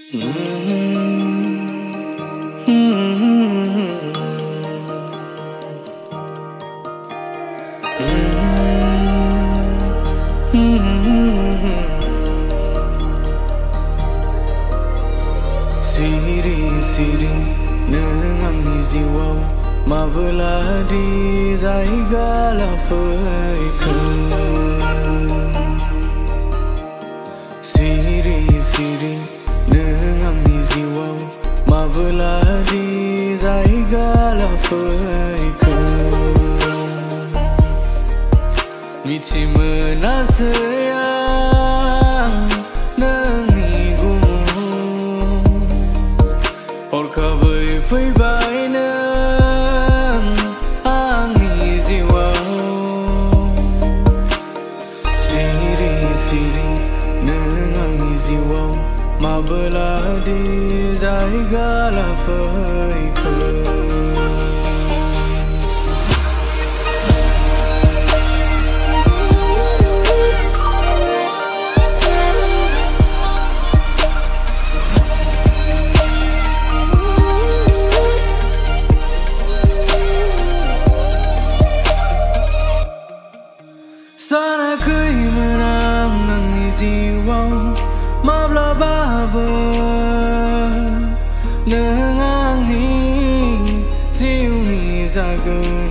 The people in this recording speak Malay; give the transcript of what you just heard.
Siri-siri nangani jiwa mabelah di zaiga lafaiku. Siri-siri nangani jiwa mabelah di zaiga lafaiku. Miti menasayang Orkabai faibai nang angni jiwau. Siri-siri nang angni jiwau mabelah di zaiga lafaiku. Sana kay menang nang jiwau mabla baba nang angni jiu ni zaga.